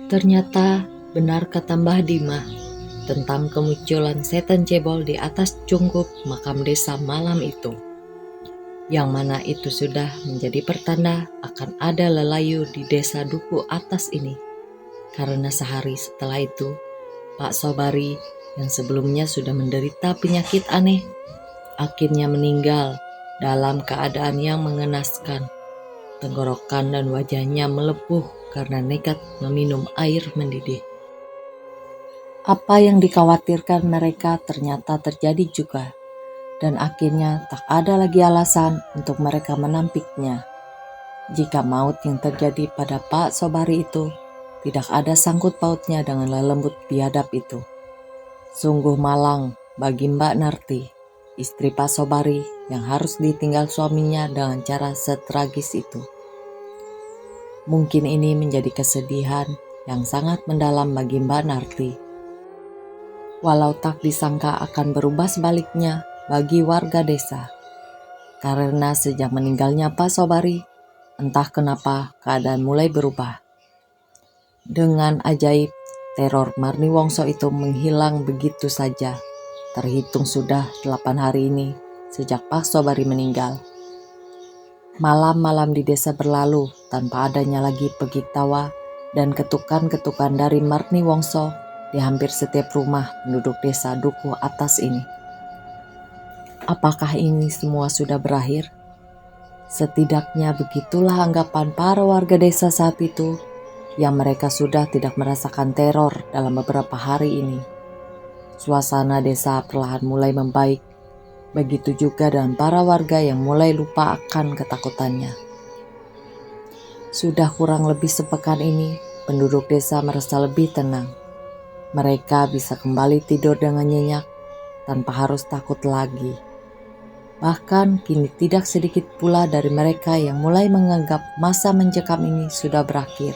Ternyata benar kata Mbah Dimah tentang kemunculan setan cebol di atas cungkup makam desa malam itu, yang mana itu sudah menjadi pertanda akan ada lelayu di desa Duku Atas ini. Karena sehari setelah itu, Pak Sobari yang sebelumnya sudah menderita penyakit aneh, akhirnya meninggal dalam keadaan yang mengenaskan. Tenggorokan dan wajahnya melepuh karena nekat meminum air mendidih. Apa yang dikhawatirkan mereka ternyata terjadi juga, dan akhirnya tak ada lagi alasan untuk mereka menampiknya. Jika maut yang terjadi pada Pak Sobari itu tidak ada sangkut pautnya dengan lelembut biadab itu. Sungguh malang bagi Mbak Narti, istri Pak Sobari yang harus ditinggal suaminya dengan cara setragis itu. Mungkin ini menjadi kesedihan yang sangat mendalam bagi Mbak Narti. Walau tak disangka akan berubah sebaliknya bagi warga desa. Karena sejak meninggalnya Pak Sobari, entah kenapa keadaan mulai berubah. Dengan ajaib, teror Marni Wongso itu menghilang begitu saja. Terhitung sudah 8 hari ini sejak Pak Sobari meninggal. Malam-malam di desa berlalu tanpa adanya lagi pegik tawa dan ketukan-ketukan dari Marni Wongso di hampir setiap rumah penduduk desa Duku Atas ini. Apakah ini semua sudah berakhir? Setidaknya begitulah anggapan para warga desa saat itu, yang mereka sudah tidak merasakan teror dalam beberapa hari ini. Suasana desa perlahan mulai membaik. Begitu juga dengan para warga yang mulai lupa akan ketakutannya. Sudah kurang lebih sepekan ini, penduduk desa merasa lebih tenang. Mereka bisa kembali tidur dengan nyenyak tanpa harus takut lagi. Bahkan kini tidak sedikit pula dari mereka yang mulai menganggap masa mencekam ini sudah berakhir.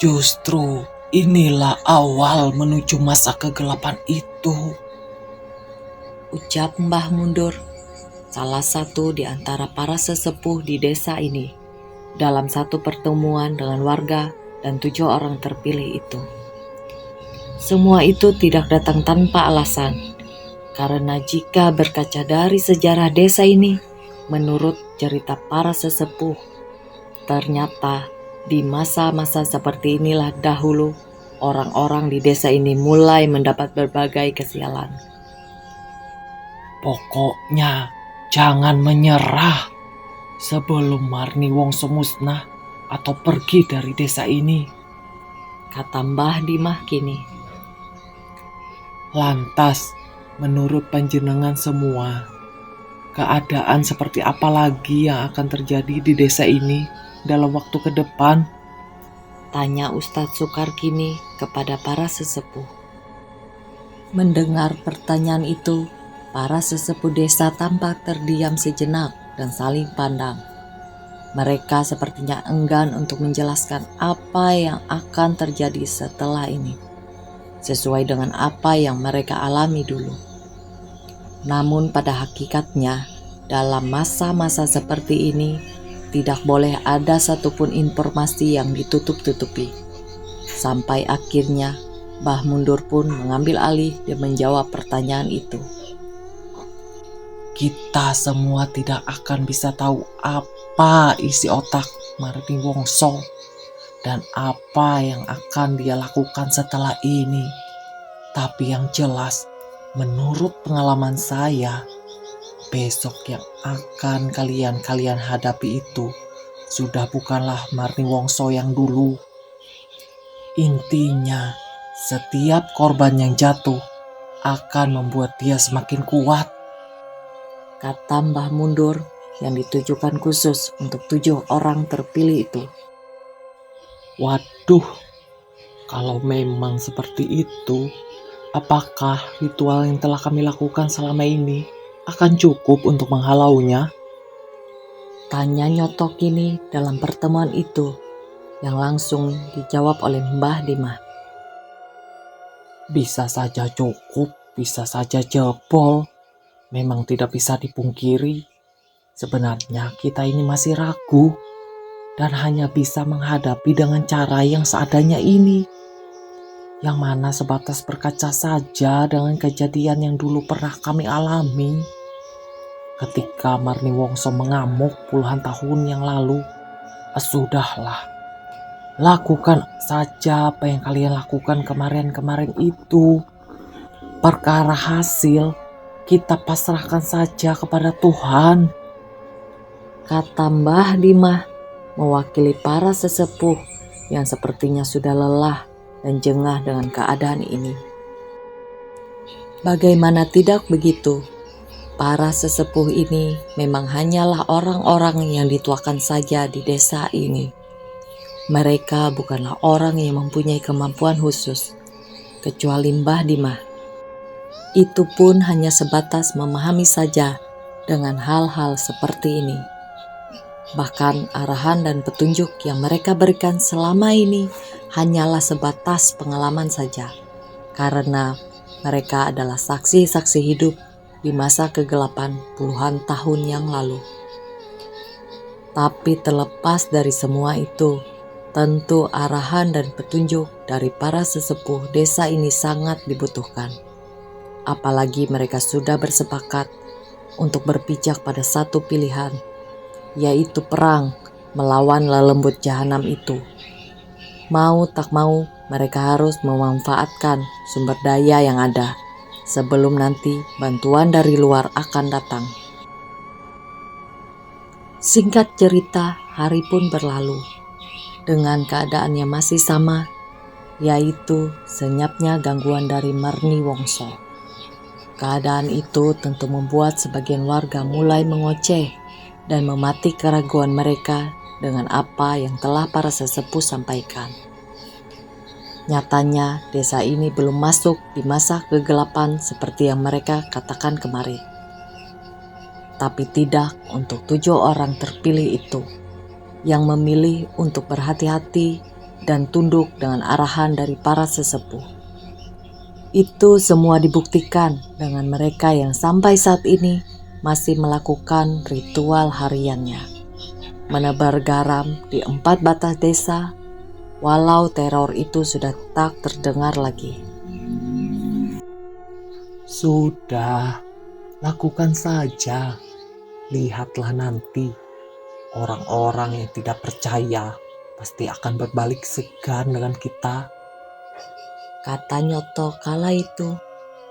Justru inilah awal menuju masa kegelapan itu, ucap Mbah Mundur, salah satu di antara para sesepuh di desa ini, dalam satu pertemuan dengan warga dan 7 orang terpilih itu. Semua itu tidak datang tanpa alasan, karena jika berkaca dari sejarah desa ini, menurut cerita para sesepuh, ternyata di masa-masa seperti inilah dahulu orang-orang di desa ini mulai mendapat berbagai kesialan. Pokoknya jangan menyerah sebelum Marni Wongso musnah atau pergi dari desa ini, kata Mbah Dimah kini. Lantas, menurut panjenengan semua, keadaan seperti apa lagi yang akan terjadi di desa ini dalam waktu ke depan? Tanya Ustadz Sukar kini kepada para sesepuh. Mendengar pertanyaan itu, para sesepuh desa tampak terdiam sejenak dan saling pandang. Mereka sepertinya enggan untuk menjelaskan apa yang akan terjadi setelah ini, sesuai dengan apa yang mereka alami dulu. Namun pada hakikatnya, dalam masa-masa seperti ini, tidak boleh ada satupun informasi yang ditutup-tutupi. Sampai akhirnya, Mbah Mundur pun mengambil alih dan menjawab pertanyaan itu. Kita semua tidak akan bisa tahu apa isi otak Marni Wongso dan apa yang akan dia lakukan setelah ini. Tapi yang jelas, menurut pengalaman saya, besok yang akan kalian hadapi itu sudah bukanlah Marni Wongso yang dulu. Intinya, setiap korban yang jatuh akan membuat dia semakin kuat, kata Mbah Mundur yang ditujukan khusus untuk 7 orang terpilih itu. Waduh, kalau memang seperti itu, apakah ritual yang telah kami lakukan selama ini akan cukup untuk menghalaunya? Tanya Nyoto kini dalam pertemuan itu, yang langsung dijawab oleh Mbah Dimah. Bisa saja cukup, bisa saja jebol. Memang tidak bisa dipungkiri. Sebenarnya kita ini masih ragu dan hanya bisa menghadapi dengan cara yang seadanya ini. Yang mana sebatas berkaca saja dengan kejadian yang dulu pernah kami alami. Ketika Marni Wongso mengamuk puluhan tahun yang lalu, sudahlah. Lakukan saja apa yang kalian lakukan kemarin-kemarin itu. Perkara hasil, kita pasrahkan saja kepada Tuhan. Kata Mbah Dimah mewakili para sesepuh yang sepertinya sudah lelah dan jengah dengan keadaan ini. Bagaimana tidak begitu? Para sesepuh ini memang hanyalah orang-orang yang dituakan saja di desa ini. Mereka bukanlah orang yang mempunyai kemampuan khusus, kecuali Mbah Dimah. Itu pun hanya sebatas memahami saja dengan hal-hal seperti ini. Bahkan arahan dan petunjuk yang mereka berikan selama ini hanyalah sebatas pengalaman saja, karena mereka adalah saksi-saksi hidup di masa kegelapan puluhan tahun yang lalu. Tapi terlepas dari semua itu, tentu arahan dan petunjuk dari para sesepuh desa ini sangat dibutuhkan. Apalagi mereka sudah bersepakat untuk berpijak pada satu pilihan, yaitu perang melawan lelembut jahanam itu. Mau tak mau, mereka harus memanfaatkan sumber daya yang ada sebelum nanti bantuan dari luar akan datang. Singkat cerita, hari pun berlalu dengan keadaan yang masih sama, yaitu senyapnya gangguan dari Marni Wongso. Keadaan itu tentu membuat sebagian warga mulai mengoceh dan memati keraguan mereka dengan apa yang telah para sesepuh sampaikan. Nyatanya desa ini belum masuk di masa kegelapan seperti yang mereka katakan kemarin. Tapi tidak untuk 7 orang terpilih itu, yang memilih untuk berhati-hati dan tunduk dengan arahan dari para sesepuh. Itu semua dibuktikan dengan mereka yang sampai saat ini masih melakukan ritual hariannya, menebar garam di 4 batas desa, walau teror itu sudah tak terdengar lagi. Sudah, lakukan saja. Lihatlah nanti, orang-orang yang tidak percaya pasti akan berbalik segan dengan kita. Kata Nyoto kala itu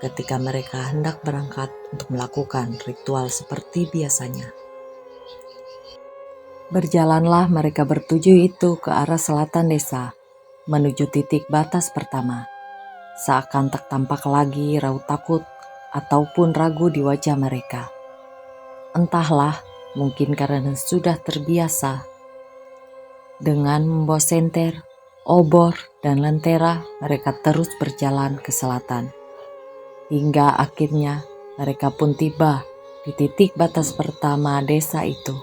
ketika mereka hendak berangkat untuk melakukan ritual seperti biasanya. Berjalanlah mereka bertuju itu ke arah selatan desa, menuju titik batas pertama. Seakan tak tampak lagi raut takut ataupun ragu di wajah mereka. Entahlah, mungkin karena sudah terbiasa. Dengan membawa senter, obor, dan lentera, mereka terus berjalan ke selatan. Hingga akhirnya mereka pun tiba di titik batas pertama desa itu.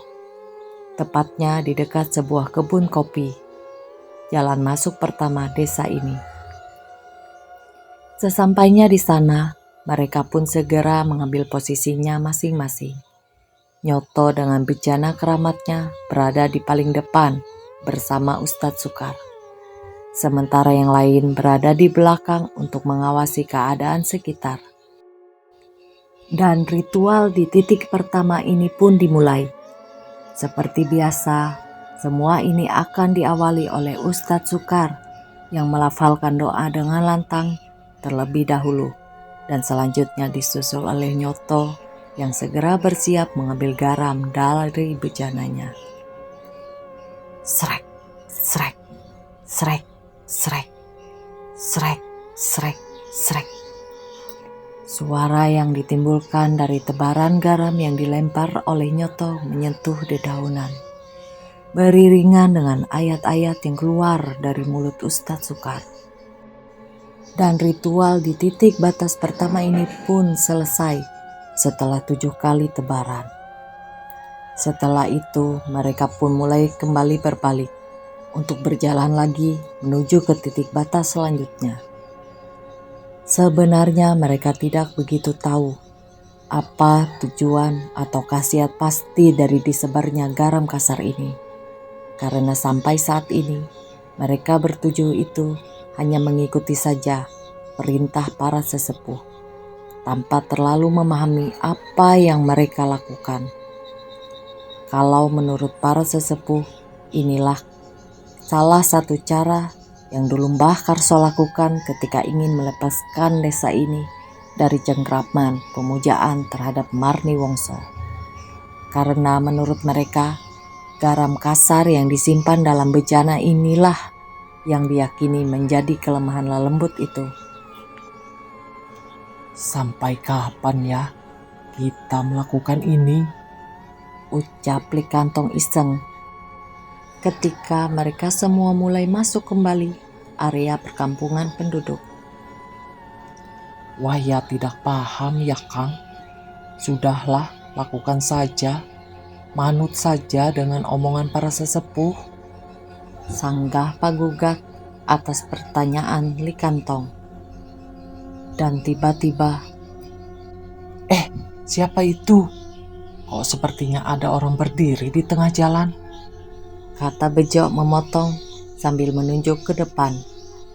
Tepatnya di dekat sebuah kebun kopi, jalan masuk pertama desa ini. Sesampainya di sana, mereka pun segera mengambil posisinya masing-masing. Nyoto dengan bejana keramatnya berada di paling depan bersama Ustadz Sukar. Sementara yang lain berada di belakang untuk mengawasi keadaan sekitar. Dan ritual di titik pertama ini pun dimulai. Seperti biasa, semua ini akan diawali oleh Ustadz Sukar yang melafalkan doa dengan lantang terlebih dahulu, dan selanjutnya disusul oleh Nyoto yang segera bersiap mengambil garam dari bejananya. Srek, srek, srek, srek, srek, srek, srek. Suara yang ditimbulkan dari tebaran garam yang dilempar oleh Nyoto menyentuh dedaunan, beriringan dengan ayat-ayat yang keluar dari mulut Ustadz Sukar. Dan ritual di titik batas pertama ini pun selesai setelah 7 kali tebaran. Setelah itu mereka pun mulai kembali berbalik untuk berjalan lagi menuju ke titik batas selanjutnya. Sebenarnya mereka tidak begitu tahu apa tujuan atau khasiat pasti dari disebarnya garam kasar ini. Karena sampai saat ini mereka bertujuh itu hanya mengikuti saja perintah para sesepuh tanpa terlalu memahami apa yang mereka lakukan. Kalau menurut para sesepuh, inilah salah satu cara yang dulu Mbah Karso lakukan ketika ingin melepaskan desa ini dari cengkraman pemujaan terhadap Marni Wongso. Karena menurut mereka, garam kasar yang disimpan dalam bejana inilah yang diyakini menjadi kelemahan lelembut itu. Sampai kapan ya kita melakukan ini? Ucap Li Kantong iseng ketika mereka semua mulai masuk kembali area perkampungan penduduk. Wah ya tidak paham ya Kang. Sudahlah, lakukan saja. Manut saja dengan omongan para sesepuh. Sanggah Pak Gugat atas pertanyaan Li Kantong. Dan tiba-tiba, Siapa itu? Kok sepertinya ada orang berdiri di tengah jalan? kata Bejo memotong sambil menunjuk ke depan,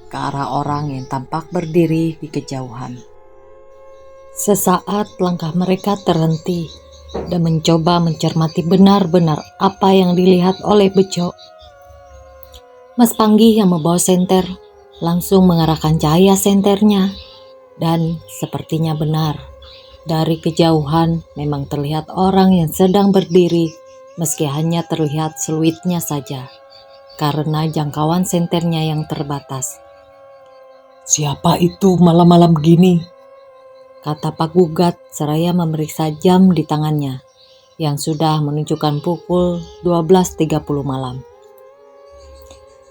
ke arah orang yang tampak berdiri di kejauhan. Sesaat langkah mereka terhenti dan mencoba mencermati benar-benar apa yang dilihat oleh Bejo. Mas Panggi yang membawa senter langsung mengarahkan cahaya senternya, dan sepertinya benar. Dari kejauhan memang terlihat orang yang sedang berdiri, meski hanya terlihat seluitnya saja, karena jangkauan senternya yang terbatas. Siapa itu malam-malam begini? Kata Pak Gugat seraya memeriksa jam di tangannya, yang sudah menunjukkan pukul 12.30 malam.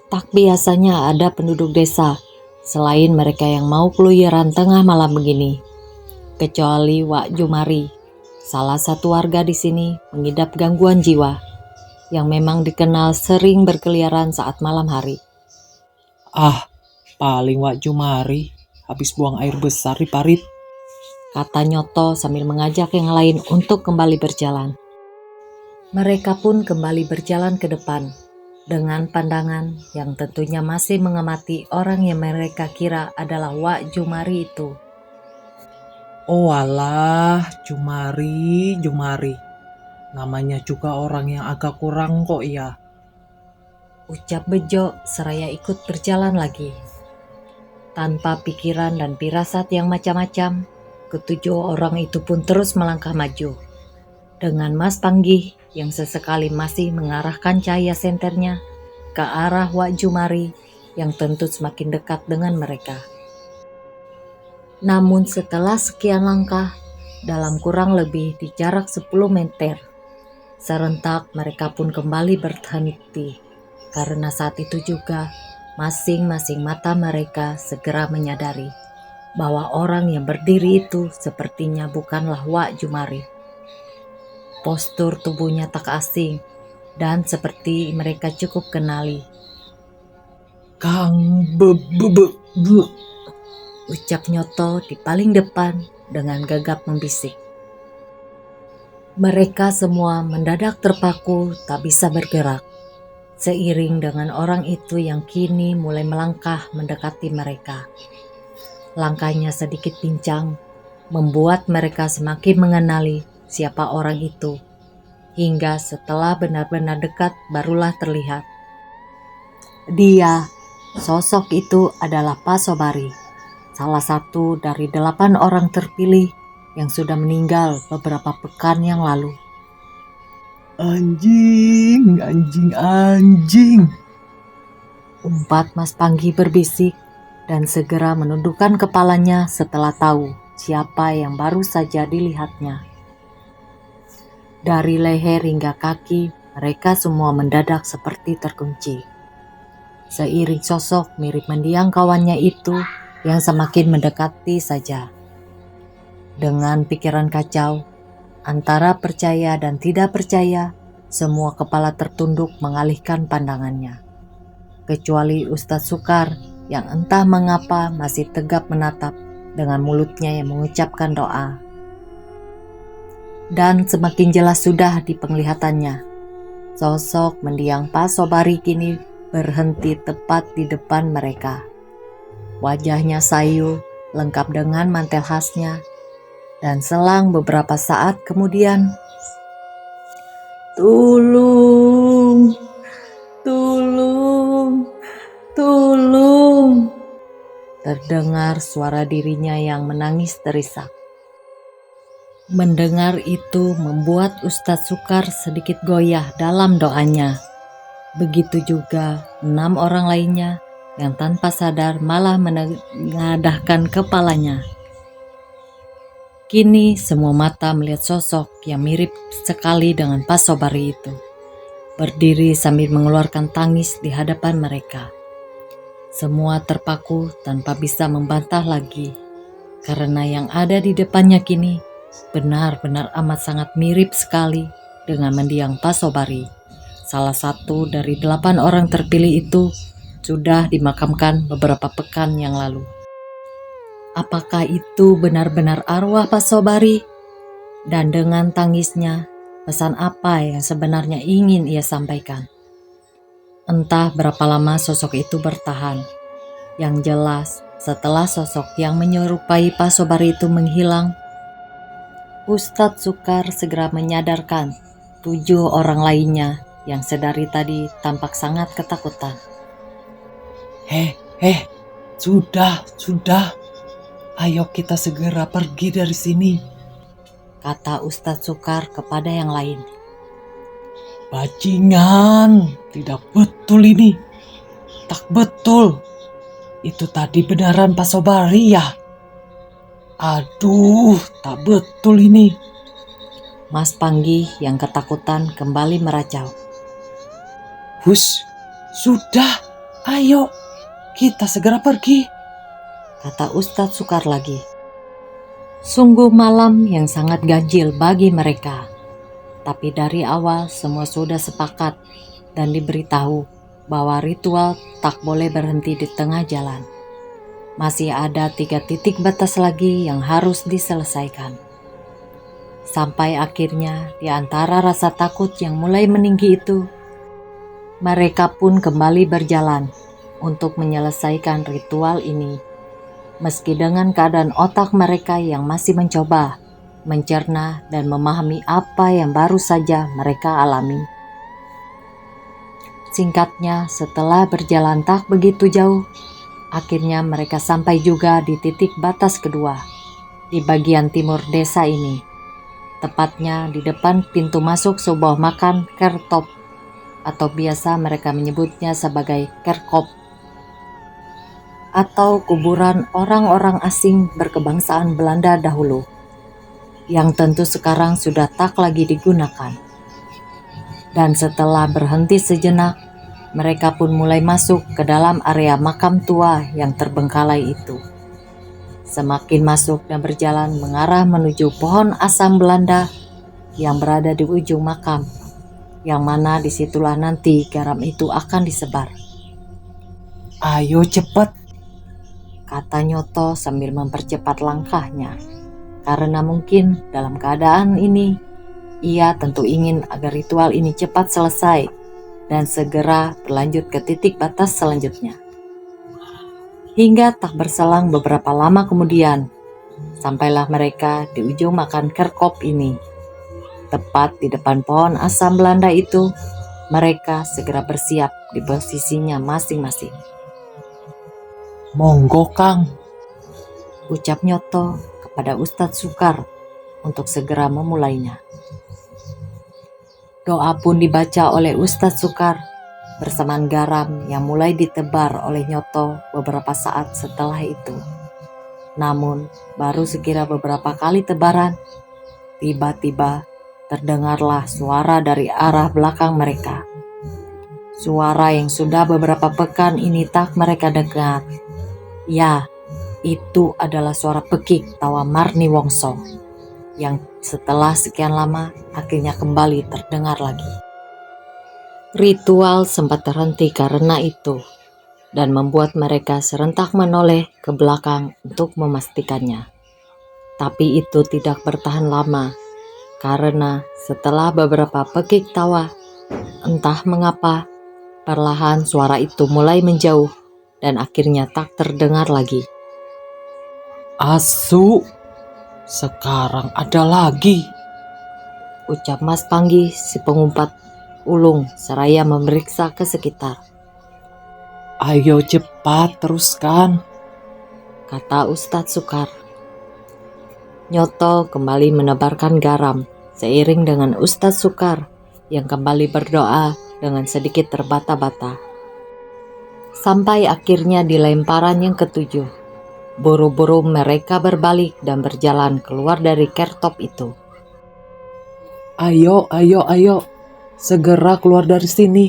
Tak biasanya ada penduduk desa, selain mereka yang mau keluyuran tengah malam begini. Kecuali Wak Jumari, salah satu warga di sini mengidap gangguan jiwa, yang memang dikenal sering berkeliaran saat malam hari. Paling Wak Jumari habis buang air besar di parit, kata Nyoto sambil mengajak yang lain untuk kembali berjalan. Mereka pun kembali berjalan ke depan, dengan pandangan yang tentunya masih mengamati orang yang mereka kira adalah Wak Jumari itu. Oh alah, Jumari. Namanya juga orang yang agak kurang kok ya. Ucap Bejo seraya ikut berjalan lagi. Tanpa pikiran dan firasat yang macam-macam, ketujuh orang itu pun terus melangkah maju. Dengan Mas Panggih yang sesekali masih mengarahkan cahaya senternya ke arah Wak Jumari yang tentu semakin dekat dengan mereka. Namun setelah sekian langkah, dalam kurang lebih di jarak 10 meter, serentak mereka pun kembali berhenti, karena saat itu juga masing-masing mata mereka segera menyadari bahwa orang yang berdiri itu sepertinya bukanlah Wak Jumari. Postur tubuhnya tak asing dan seperti mereka cukup kenali. Kang Ucap Nyoto di paling depan dengan gagap membisik. Mereka semua mendadak terpaku tak bisa bergerak, seiring dengan orang itu yang kini mulai melangkah mendekati mereka. Langkahnya sedikit pincang, membuat mereka semakin mengenali siapa orang itu, hingga setelah benar-benar dekat barulah terlihat. Dia, sosok itu adalah Pak Sobari, salah satu dari 8 orang terpilih yang sudah meninggal beberapa pekan yang lalu. Anjing. Umpat Mas Panggi berbisik dan segera menundukkan kepalanya setelah tahu siapa yang baru saja dilihatnya. Dari leher hingga kaki, mereka semua mendadak seperti terkunci. Seiring sosok mirip mendiang kawannya itu yang semakin mendekati saja. Dengan pikiran kacau, antara percaya dan tidak percaya, semua kepala tertunduk mengalihkan pandangannya. Kecuali Ustadz Sukar yang entah mengapa masih tegap menatap dengan mulutnya yang mengucapkan doa. Dan semakin jelas sudah di penglihatannya, sosok mendiang Pasobari kini berhenti tepat di depan mereka. Wajahnya sayu, lengkap dengan mantel khasnya, dan selang beberapa saat kemudian, "Tolong, tolong, tolong!" terdengar suara dirinya yang menangis terisak. Mendengar itu membuat Ustadz Sukar sedikit goyah dalam doanya. Begitu juga 6 orang lainnya yang tanpa sadar malah menengadahkan kepalanya. Kini semua mata melihat sosok yang mirip sekali dengan Pasobari itu, berdiri sambil mengeluarkan tangis di hadapan mereka. Semua terpaku tanpa bisa membantah lagi, karena yang ada di depannya kini benar-benar amat sangat mirip sekali dengan mendiang Pasobari. Salah satu dari 8 orang terpilih itu sudah dimakamkan beberapa pekan yang lalu. Apakah itu benar-benar arwah Pasobari? Dan dengan tangisnya, pesan apa yang sebenarnya ingin ia sampaikan? Entah berapa lama sosok itu bertahan. Yang jelas, setelah sosok yang menyerupai Pasobari itu menghilang, Ustadz Sukar segera menyadarkan 7 orang lainnya yang sedari tadi tampak sangat ketakutan. Sudah. Ayo kita segera pergi dari sini, kata Ustadz Sukar kepada yang lain. Bajingan, tidak betul ini. Tak betul. Itu tadi beneran Pasobari ya? Aduh, tak betul ini. Mas Panggi yang ketakutan kembali meracau. Hush, sudah, ayo kita segera pergi, kata Ustadz Sukar lagi. Sungguh malam yang sangat ganjil bagi mereka. Tapi dari awal semua sudah sepakat dan diberitahu bahwa ritual tak boleh berhenti di tengah jalan. Masih ada 3 titik batas lagi yang harus diselesaikan. Sampai akhirnya di antara rasa takut yang mulai meninggi itu, mereka pun kembali berjalan untuk menyelesaikan ritual ini. Meski dengan keadaan otak mereka yang masih mencoba mencerna dan memahami apa yang baru saja mereka alami. Singkatnya, setelah berjalan tak begitu jauh, akhirnya mereka sampai juga di titik batas kedua, di bagian timur desa ini. Tepatnya di depan pintu masuk sebuah makam kertop, atau biasa mereka menyebutnya sebagai kerkop, atau kuburan orang-orang asing berkebangsaan Belanda dahulu, yang tentu sekarang sudah tak lagi digunakan. Dan setelah berhenti sejenak, mereka pun mulai masuk ke dalam area makam tua yang terbengkalai itu. Semakin masuk dan berjalan mengarah menuju pohon asam Belanda yang berada di ujung makam, yang mana disitulah nanti garam itu akan disebar. Ayo cepat, kata Nyoto sambil mempercepat langkahnya. Karena mungkin dalam keadaan ini, ia tentu ingin agar ritual ini cepat selesai dan segera berlanjut ke titik batas selanjutnya. Hingga tak berselang beberapa lama kemudian, sampailah mereka di ujung makam kerkop ini. Tepat di depan pohon asam Belanda itu, mereka segera bersiap di posisinya masing-masing. Monggo Kang, ucap Nyoto kepada Ustadz Sukar untuk segera memulainya. Doa pun dibaca oleh Ustadz Sukar bersamaan garam yang mulai ditebar oleh Nyoto beberapa saat setelah itu. Namun baru sekira beberapa kali tebaran, tiba-tiba terdengarlah suara dari arah belakang mereka. Suara yang sudah beberapa pekan ini tak mereka dengar. Ya, itu adalah suara pekik tawa Marni Wongso yang setelah sekian lama akhirnya kembali terdengar lagi. Ritual sempat terhenti karena itu. dan membuat mereka serentak menoleh ke belakang untuk memastikannya. Tapi itu tidak bertahan lama, karena setelah beberapa pekik tawa, entah mengapa, perlahan suara itu mulai menjauh dan akhirnya tak terdengar lagi. Asu, sekarang ada lagi, Ucap Mas Panggi si pengumpat ulung seraya memeriksa ke sekitar. Ayo cepat teruskan, Kata Ustadz Sukar. Nyoto kembali menebarkan garam seiring dengan Ustadz Sukar yang kembali berdoa dengan sedikit terbata-bata. Sampai akhirnya di lemparan yang ketujuh, buru-buru mereka berbalik dan berjalan keluar dari kertop itu. ayo, segera keluar dari sini.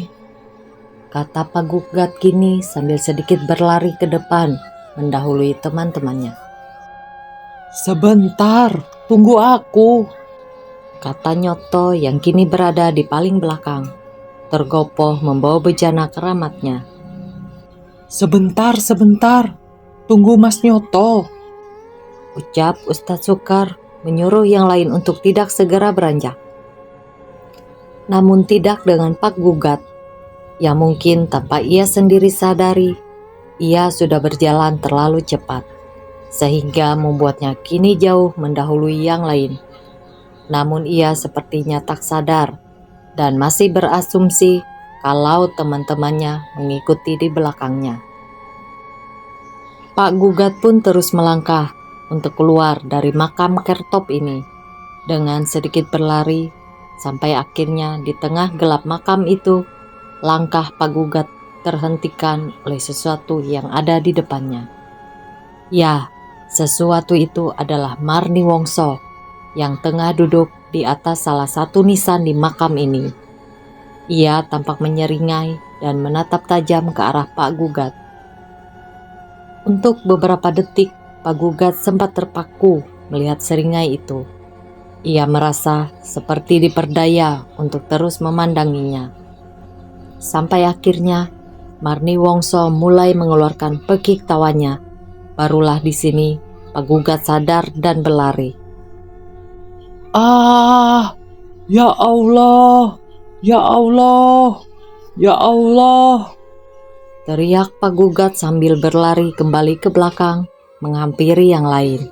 Kata Pak Gugat kini sambil sedikit berlari ke depan mendahului teman-temannya. Sebentar, tunggu aku. Kata Nyoto yang kini berada di paling belakang, tergopoh membawa bejana keramatnya. Sebentar, tunggu Mas Nyoto. Ucap Ustadz Sukar menyuruh yang lain untuk tidak segera beranjak. Namun tidak dengan Pak Gugat, yang mungkin tanpa ia sendiri sadari, ia sudah berjalan terlalu cepat, sehingga membuatnya kini jauh mendahului yang lain. Namun ia sepertinya tak sadar dan masih berasumsi kalau teman-temannya mengikuti di belakangnya. Pak Gugat pun terus melangkah untuk keluar dari makam kertop ini dengan sedikit berlari sampai akhirnya di tengah gelap makam itu langkah Pak Gugat terhentikan oleh sesuatu yang ada di depannya. Ya, sesuatu itu adalah Marni Wongso yang tengah duduk di atas salah satu nisan di makam ini. Ia tampak menyeringai dan menatap tajam ke arah Pak Gugat. Untuk beberapa detik, Pak Gugat sempat terpaku melihat seringai itu. Ia merasa seperti diperdaya untuk terus memandanginya. Sampai akhirnya, Marni Wongso mulai mengeluarkan pekik tawanya. Barulah di sini Pak Gugat sadar dan berlari. Ah, ya Allah, ya Allah, ya Allah. Teriak Pak Gugat sambil berlari kembali ke belakang, menghampiri yang lain.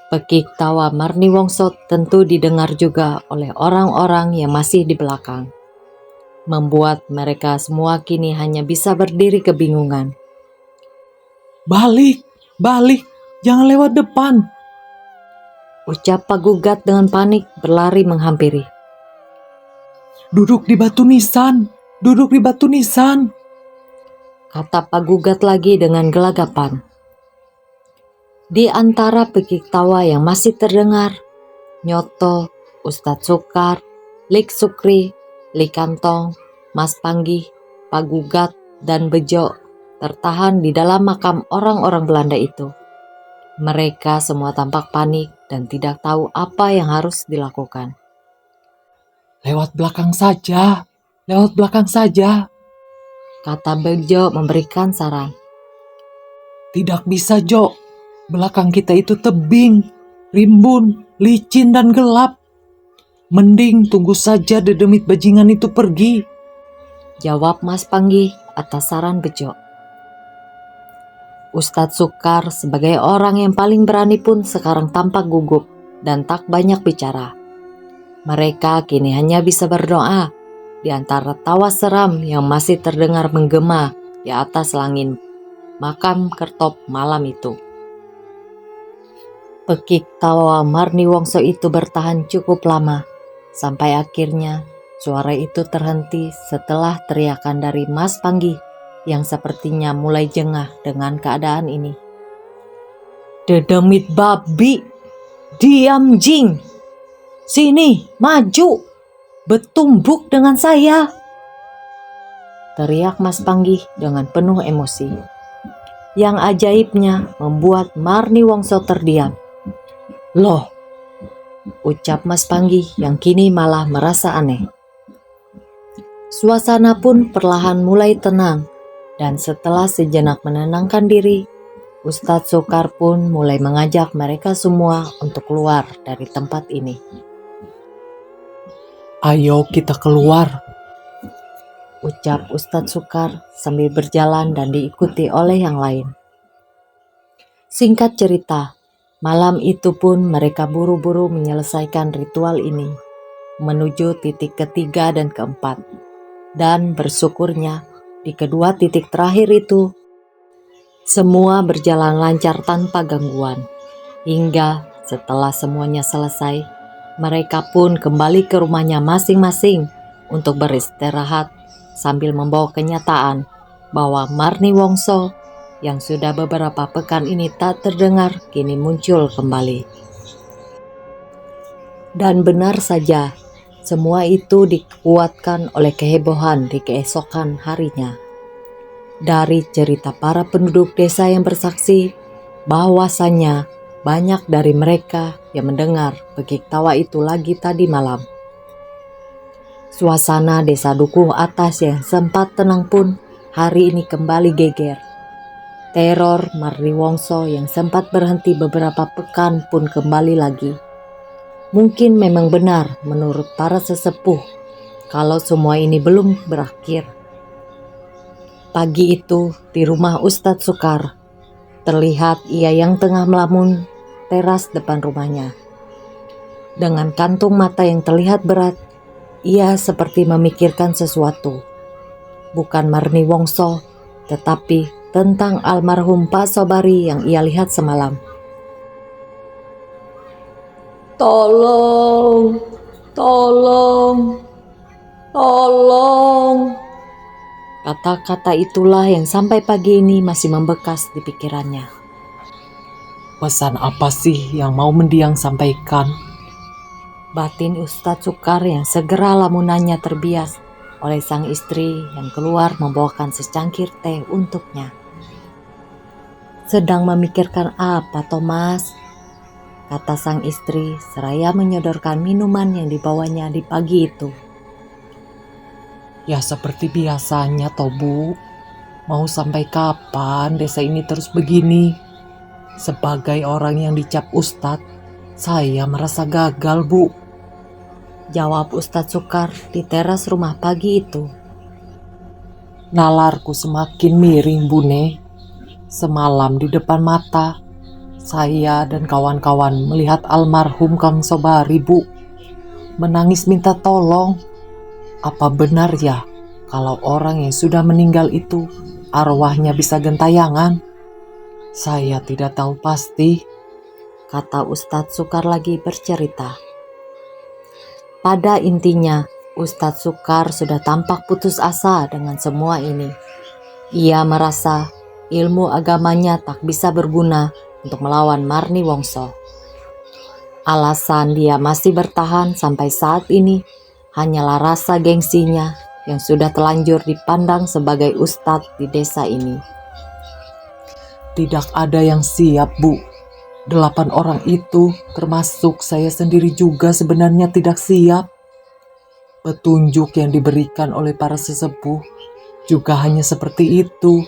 Pekik tawa Marni Wongso tentu didengar juga oleh orang-orang yang masih di belakang, membuat mereka semua kini hanya bisa berdiri kebingungan. Balik, jangan lewat depan. Ucap Pak Gugat dengan panik berlari menghampiri. Duduk di batu nisan. Kata Pak Gugat lagi dengan gelagapan. Di antara pekik tawa yang masih terdengar, Nyoto, Ustadz Sukar, Lik Sukri, Lik Kantong, Mas Panggi, Pak Gugat, dan Bejo tertahan di dalam makam orang-orang Belanda itu. Mereka semua tampak panik dan tidak tahu apa yang harus dilakukan. Lewat belakang saja, Kata Bejo memberikan saran. Tidak bisa, Jo. Belakang kita itu tebing, rimbun, licin, dan gelap. Mending tunggu saja dedemit bajingan itu pergi. Jawab Mas Panggi atas saran Bejo. Ustadz Sukar sebagai orang yang paling berani pun sekarang tampak gugup dan tak banyak bicara. Mereka kini hanya bisa berdoa di antara tawa seram yang masih terdengar menggema di atas langit makam kertop malam itu. Pekik tawa Marni Wongso itu bertahan cukup lama, sampai akhirnya suara itu terhenti setelah teriakan dari Mas Panggi yang sepertinya mulai jengah dengan keadaan ini. Dedemit babi, diam jing, sini maju, bertumbuk dengan saya, teriak Mas Panggi dengan penuh emosi. Yang ajaibnya membuat Marni Wongso terdiam. Loh, ucap Mas Panggi yang kini malah merasa aneh. Suasana pun perlahan mulai tenang Dan setelah sejenak menenangkan diri, Ustadz Sukar pun mulai mengajak mereka semua untuk keluar dari tempat ini. Ayo kita keluar, ucap Ustadz Sukar sambil berjalan dan diikuti oleh yang lain. Singkat cerita, malam itu pun mereka buru-buru menyelesaikan ritual ini, menuju titik ketiga dan keempat. Dan bersyukurnya, di kedua titik terakhir itu, semua berjalan lancar tanpa gangguan. Hingga setelah semuanya selesai, mereka pun kembali ke rumahnya masing-masing untuk beristirahat sambil membawa kenyataan bahwa Marni Wongso yang sudah beberapa pekan ini tak terdengar kini muncul kembali. Dan benar saja, semua itu dikuatkan oleh kehebohan di keesokan harinya. Dari cerita para penduduk desa yang bersaksi bahwasannya banyak dari mereka yang mendengar pekik tawa itu lagi tadi malam. Suasana desa Dukuh Atas yang sempat tenang pun hari ini kembali geger. Teror Marni Wongso yang sempat berhenti beberapa pekan pun kembali lagi. Mungkin memang benar menurut para sesepuh kalau semua ini belum berakhir. Pagi itu di rumah Ustadz Sukar, terlihat ia yang tengah melamun teras depan rumahnya. Dengan kantung mata yang terlihat berat, ia seperti memikirkan sesuatu. Bukan Marni Wongso, tetapi tentang almarhum Pak Sobari yang ia lihat semalam. Tolong, tolong, tolong. Kata-kata itulah yang sampai pagi ini masih membekas di pikirannya. pesan apa sih yang mau mendiang sampaikan? Batin Ustadz Sukar yang segera lamunannya terbias oleh sang istri yang keluar membawakan secangkir teh untuknya. Sedang memikirkan apa, Thomas? Kata sang istri seraya menyodorkan minuman yang dibawanya di pagi itu. Ya seperti biasanya toh Bu. Mau sampai kapan desa ini terus begini? Sebagai orang yang dicap Ustadz, saya merasa gagal Bu. Jawab Ustadz Sukar di teras rumah pagi itu. Nalarku semakin miring Bune. Semalam di depan mata, saya dan kawan-kawan melihat almarhum Kang Sobari Bu. Menangis minta tolong. Apa benar ya kalau orang yang sudah meninggal itu arwahnya bisa gentayangan? Saya tidak tahu pasti, kata Ustadz Sukar lagi bercerita. Pada intinya, Ustadz Sukar sudah tampak putus asa dengan semua ini. Ia merasa ilmu agamanya tak bisa berguna untuk melawan Marni Wongso. Alasan dia masih bertahan sampai saat ini hanyalah rasa gengsinya yang sudah telanjur dipandang sebagai ustadz di desa ini. Tidak ada yang siap Bu. 8 orang itu termasuk saya sendiri juga sebenarnya tidak siap. Petunjuk yang diberikan oleh para sesepuh juga hanya seperti itu,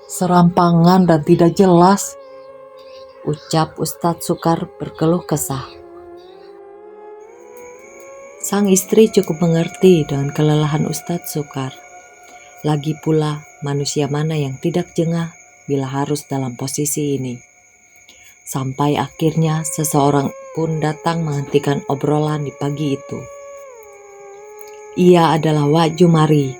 serampangan dan tidak jelas, ucap Ustadz Sukar berkeluh kesah. Sang istri cukup mengerti dengan kelelahan Ustadz Sukar. Lagi pula manusia mana yang tidak jengah bila harus dalam posisi ini. Sampai akhirnya seseorang pun datang menghentikan obrolan di pagi itu. Ia adalah Wak Jumari,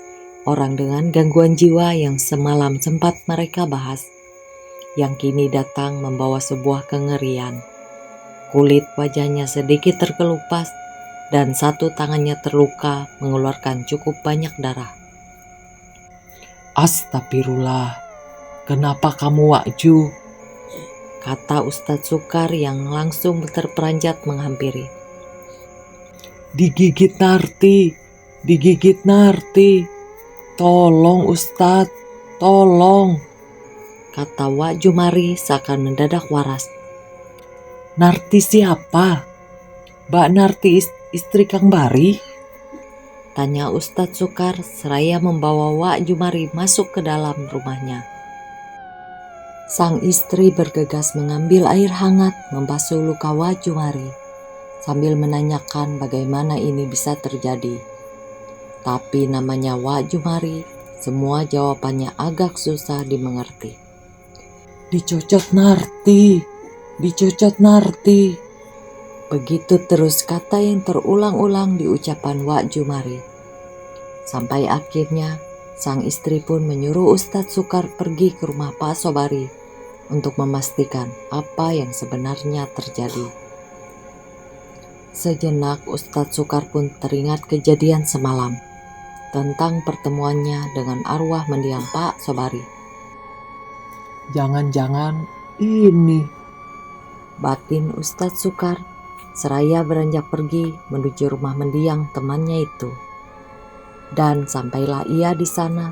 orang dengan gangguan jiwa yang semalam sempat mereka bahas, yang kini datang membawa sebuah kengerian. Kulit wajahnya sedikit terkelupas dan satu tangannya terluka mengeluarkan cukup banyak darah. Astagfirullah, kenapa kamu Wakju? Kata Ustadz Sukar yang langsung terperanjat menghampiri. Digigit Narti, tolong Ustadz, tolong, kata Wak Jumari seakan mendadak waras. Narti siapa? Mbak Narti istri Kang Bari? Tanya Ustadz Sukar seraya membawa Wak Jumari masuk ke dalam rumahnya. Sang istri bergegas mengambil air hangat membasuh luka Wak Jumari sambil menanyakan bagaimana ini bisa terjadi. Tapi namanya Wak Jumari, semua jawabannya agak susah dimengerti. Dicocot Narti. Begitu terus kata yang terulang-ulang di ucapan Wak Jumari. Sampai akhirnya sang istri pun menyuruh Ustadz Sukar pergi ke rumah Pak Sobari untuk memastikan apa yang sebenarnya terjadi. Sejenak Ustadz Sukar pun teringat kejadian semalam tentang pertemuannya dengan arwah mendiang Pak Sobari. Jangan-jangan ini. Batin Ustadz Sukar seraya beranjak pergi menuju rumah mendiang temannya itu. Dan sampailah ia di sana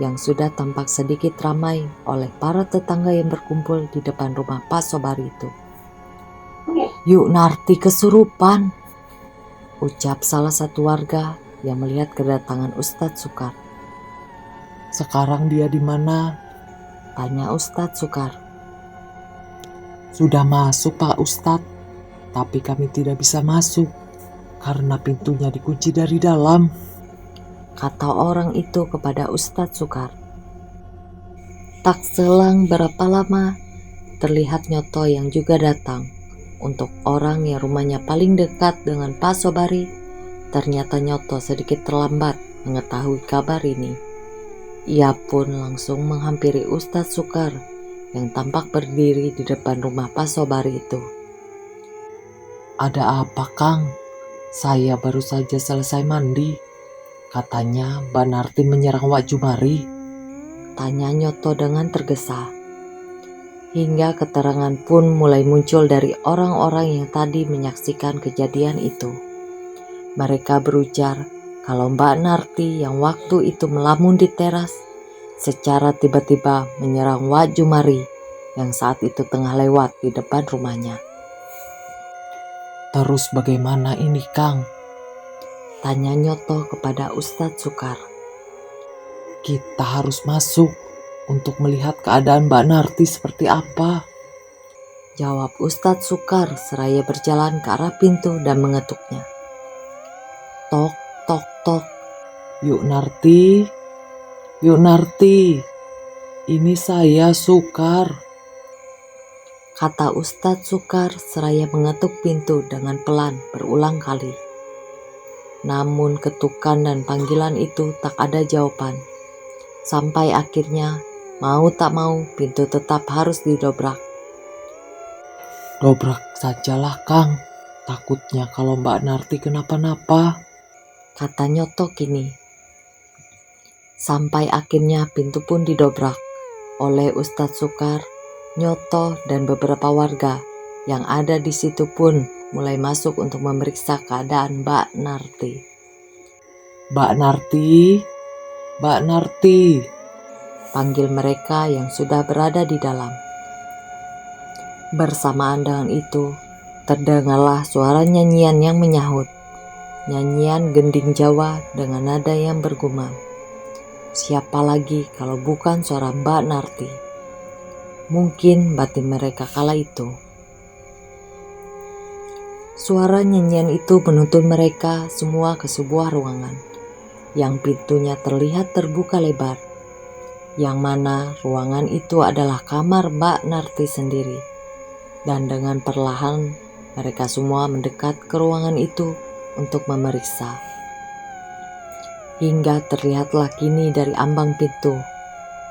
yang sudah tampak sedikit ramai oleh para tetangga yang berkumpul di depan rumah Pak Sobari itu. "Yuk Narti kesurupan," ucap salah satu warga yang melihat kedatangan Ustadz Sukar. Sekarang dia di mana? Tanya Ustadz Sukar. Sudah masuk Pak Ustadz, tapi kami tidak bisa masuk karena pintunya dikunci dari dalam, kata orang itu kepada Ustadz Sukar. Tak selang berapa lama, terlihat Nyoto yang juga datang. Untuk orang yang rumahnya paling dekat dengan Pak Sobari, ternyata Nyoto sedikit terlambat mengetahui kabar ini. Ia pun langsung menghampiri Ustadz Sukar yang tampak berdiri di depan rumah Pak Sobari itu. "Ada apa Kang? Saya baru saja selesai mandi. Katanya Mbak Narti menyerang Wak Jumari," tanya Nyoto dengan tergesa. Hingga keterangan pun mulai muncul dari orang-orang yang tadi menyaksikan kejadian itu. Mereka berujar kalau Mbak Narti yang waktu itu melamun di teras secara tiba-tiba menyerang Wak Jumari yang saat itu tengah lewat di depan rumahnya. "Terus bagaimana ini Kang?" tanya Nyoto kepada Ustadz Sukar. "Kita harus masuk untuk melihat keadaan Mbak Narti seperti apa," jawab Ustadz Sukar seraya berjalan ke arah pintu dan mengetuknya. Tok, tok, tok. Yuk Narti, ini saya Sukar," kata Ustadz Sukar seraya mengetuk pintu dengan pelan berulang kali. Namun ketukan dan panggilan itu tak ada jawaban. Sampai akhirnya mau tak mau pintu tetap harus didobrak. "Dobrak sajalah Kang, takutnya kalau Mbak Narti kenapa-napa," kata Nyoto kini. Sampai akhirnya pintu pun didobrak oleh Ustadz Sukar, Nyoto, dan beberapa warga yang ada di situ pun mulai masuk untuk memeriksa keadaan Mbak Narti. Mbak Narti, panggil mereka yang sudah berada di dalam. Bersamaan dengan itu, terdengarlah suara nyanyian yang menyahut. Nyanyian gending Jawa dengan nada yang bergumam. Siapa lagi kalau bukan suara Mbak Narti? Mungkin batin mereka kala itu. Suara nyanyian itu menuntun mereka semua ke sebuah ruangan yang pintunya terlihat terbuka lebar, yang mana ruangan itu adalah kamar Mbak Narti sendiri. Dan dengan perlahan mereka semua mendekat ke ruangan itu untuk memeriksa. Hingga terlihatlah kini dari ambang pintu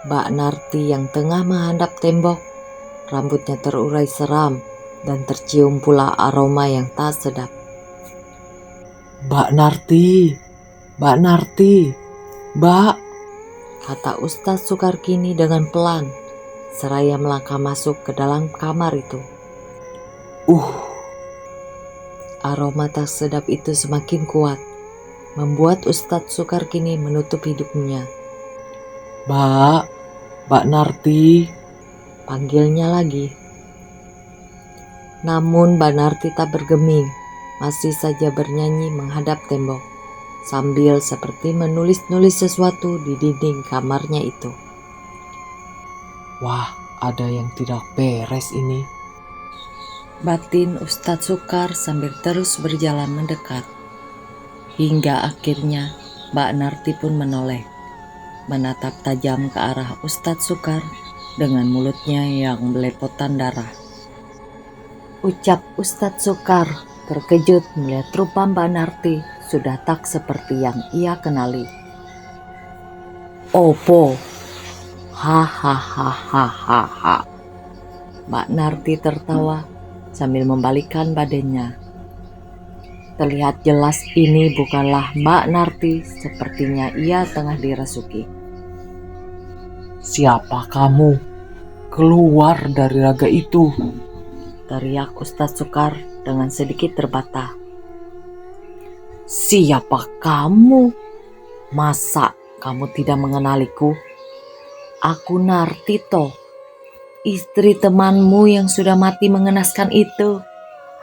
Mbak Narti yang tengah menghadap tembok. Rambutnya terurai seram dan tercium pula aroma yang tak sedap. Mbak Narti, kata Ustadz Sukar kini dengan pelan, seraya melangkah masuk ke dalam kamar itu. Aroma tak sedap itu semakin kuat, membuat Ustadz Sukar kini menutup hidungnya. Mbak Narti, panggilnya lagi. Namun Mbak Narti tak bergeming, masih saja bernyanyi menghadap tembok. sambil seperti menulis-nulis sesuatu di dinding kamarnya itu. Wah, ada yang tidak beres ini. Batin Ustadz Sukar sambil terus berjalan mendekat. Hingga akhirnya Mbak Narti pun menoleh, menatap tajam ke arah Ustadz Sukar dengan mulutnya yang belepotan darah. Ucap Ustadz Sukar terkejut melihat rupa Mbak Narti sudah tak seperti yang ia kenali. Opo, hahaha. Mbak Narti tertawa sambil membalikkan badannya. Terlihat jelas ini bukanlah Mbak Narti, sepertinya ia tengah dirasuki. Siapa kamu? Keluar dari raga itu, teriak Ustadz Sukar dengan sedikit terbata. Siapa kamu? Masa kamu tidak mengenaliku? Aku Narti toh, istri temanmu yang sudah mati mengenaskan itu.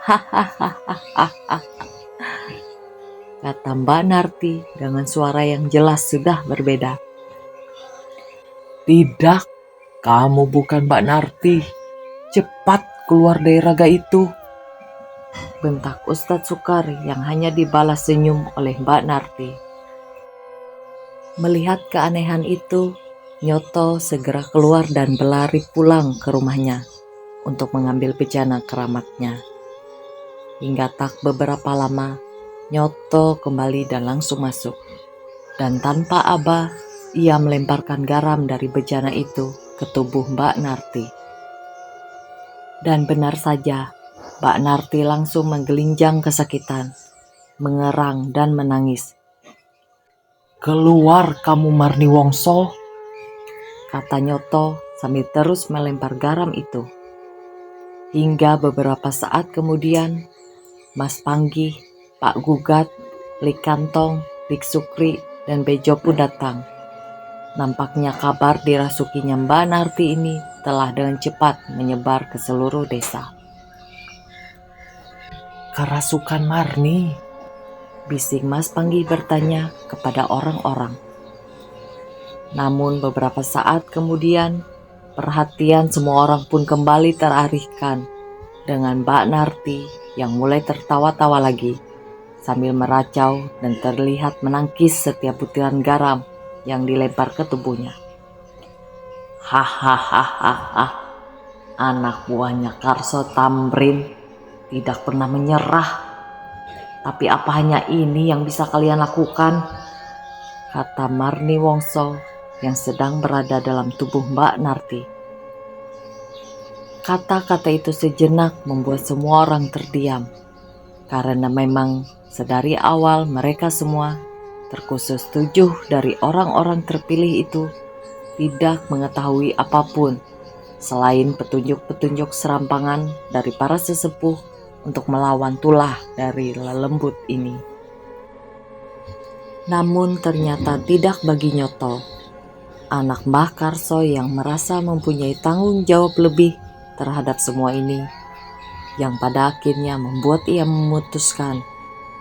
Hahaha, kata Mbak Narti dengan suara yang jelas sudah berbeda. Tidak, kamu bukan Mbak Narti. Cepat keluar dari raga itu, bentak Ustadz Sukar yang hanya dibalas senyum oleh Mbak Narti. Melihat keanehan itu, Nyoto segera keluar dan berlari pulang ke rumahnya untuk mengambil bejana keramatnya. Hingga tak beberapa lama, Nyoto kembali dan langsung masuk. Dan tanpa aba, ia melemparkan garam dari bejana itu ke tubuh Mbak Narti. Dan benar saja, Mbak Narti langsung menggelinjang kesakitan, mengerang dan menangis. Keluar kamu Marni Wongso, kata Nyoto sambil terus melempar garam itu. Hingga beberapa saat kemudian, Mas Panggih, Pak Gugat, Lik Kantong, Lik Sukri, dan Bejo pun datang. Nampaknya kabar dirasukinya Mbak Narti ini telah dengan cepat menyebar ke seluruh desa. Kerasukan Marni, bisik Mas Panggih bertanya kepada orang-orang. Namun beberapa saat kemudian, perhatian semua orang pun kembali teralihkan dengan Mbak Narti yang mulai tertawa-tawa lagi sambil meracau dan terlihat menangkis setiap butiran garam yang dilempar ke tubuhnya. Hahaha, anak buahnya Karso Tamrin tidak pernah menyerah. Tapi apa hanya ini yang bisa kalian lakukan? Kata Marni Wongso yang sedang berada dalam tubuh Mbak Narti. Kata-kata itu sejenak membuat semua orang terdiam, karena memang sedari awal mereka semua, terkhusus 7 dari orang-orang terpilih itu, tidak mengetahui apapun selain petunjuk-petunjuk serampangan dari para sesepuh untuk melawan tulah dari lelembut ini. Namun ternyata tidak bagi Nyoto, anak Mbah Karso yang merasa mempunyai tanggung jawab lebih terhadap semua ini, yang pada akhirnya membuat ia memutuskan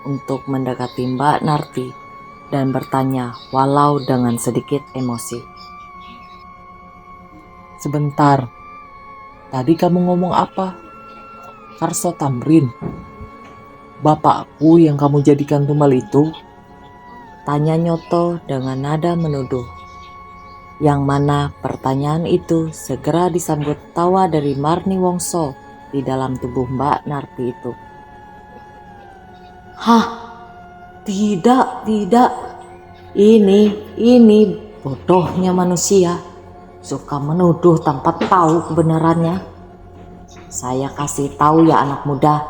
untuk mendekati Mbak Narti dan bertanya walau dengan sedikit emosi. Sebentar, tadi kamu ngomong apa? Karso Tamrin, bapakku yang kamu jadikan tumbal itu? Tanya Nyoto dengan nada menuduh. Yang mana pertanyaan itu segera disambut tawa dari Marni Wongso di dalam tubuh Mbak Narti itu. Hah, tidak. Ini bodohnya manusia. Suka menuduh tanpa tahu kebenarannya. Saya kasih tahu ya anak muda,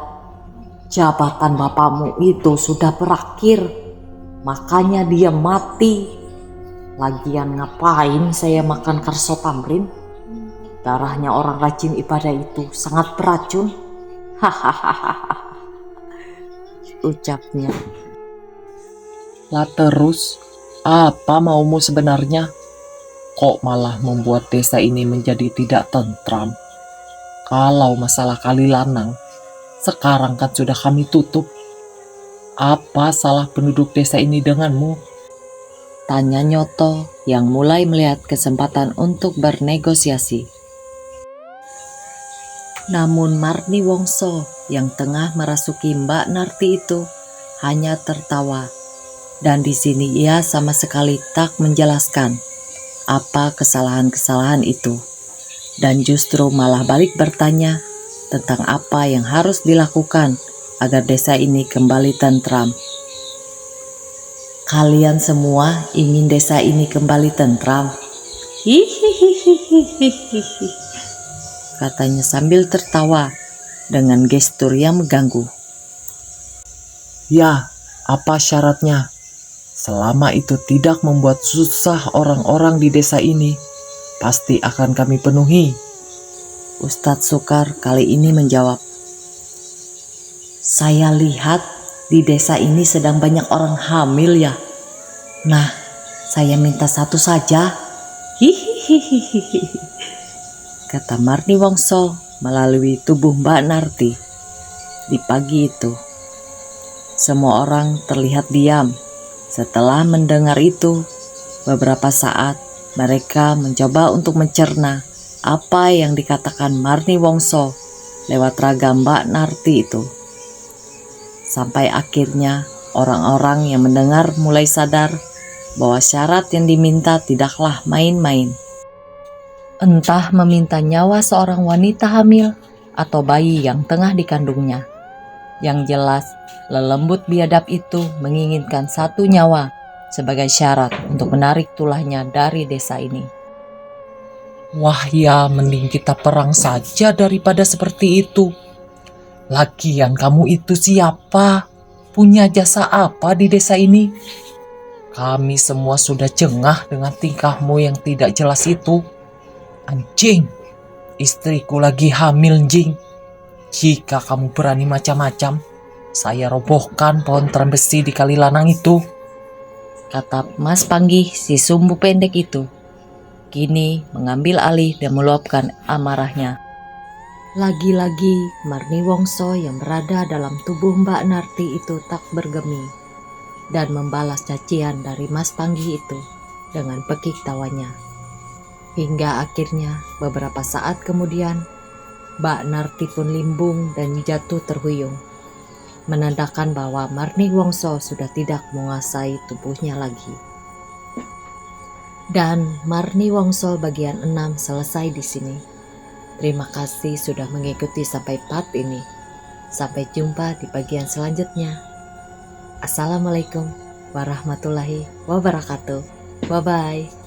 jabatan bapakmu itu sudah berakhir. Makanya dia mati. Lagian ngapain saya makan Karso Tamrin? Darahnya orang rajin ibadah itu sangat beracun. Hahaha, ucapnya. Lah terus, apa maumu sebenarnya? Kok malah membuat desa ini menjadi tidak tentram? Kalau masalah Kali Lanang, sekarang kan sudah kami tutup. Apa salah penduduk desa ini denganmu? Tanya Nyoto yang mulai melihat kesempatan untuk bernegosiasi. Namun Marni Wongso yang tengah merasuki Mbak Narti itu hanya tertawa. Dan di sini ia sama sekali tak menjelaskan apa kesalahan-kesalahan itu. Dan justru malah balik bertanya tentang apa yang harus dilakukan agar desa ini kembali tentram. Kalian semua ingin desa ini kembali tentram? Hihihihihihihi, katanya sambil tertawa dengan gestur yang mengganggu. Ya, apa syaratnya? Selama itu tidak membuat susah orang-orang di desa ini, pasti akan kami penuhi. Ustadz Sukar kali ini menjawab. Saya lihat di desa ini sedang banyak orang hamil ya. Nah, saya minta satu saja. Hihihihihi, kata Marni Wongso melalui tubuh Mbak Narti. Di pagi itu, semua orang terlihat diam. Setelah mendengar itu, beberapa saat mereka mencoba untuk mencerna apa yang dikatakan Marni Wongso lewat ragam Mbak Narti itu. Sampai akhirnya orang-orang yang mendengar mulai sadar bahwa syarat yang diminta tidaklah main-main. Entah meminta nyawa seorang wanita hamil atau bayi yang tengah dikandungnya. Yang jelas, lelembut biadab itu menginginkan satu nyawa sebagai syarat untuk menarik tulahnya dari desa ini. Wah ya, mending kita perang saja daripada seperti itu. Lagian kamu itu siapa? Punya jasa apa di desa ini? Kami semua sudah jengah dengan tingkahmu yang tidak jelas itu. Anjing, istriku lagi hamil, Jing. Jika kamu berani macam-macam, saya robohkan pohon teram besi di kali lanang itu, kata Mas Panggih si sumbu pendek itu. Kini mengambil alih dan meluapkan amarahnya. Lagi-lagi Marni Wongso yang berada dalam tubuh Mbak Narti itu tak bergeming dan membalas cacian dari Mas Panggih itu dengan pekik tawanya. Hingga akhirnya beberapa saat kemudian Mbak Narti pun limbung dan jatuh terhuyung, menandakan bahwa Marni Wongso sudah tidak menguasai tubuhnya lagi. Dan Marni Wongso bagian 6 selesai di sini. Terima kasih sudah mengikuti sampai part ini. Sampai jumpa di bagian selanjutnya. Assalamualaikum warahmatullahi wabarakatuh. Bye-bye.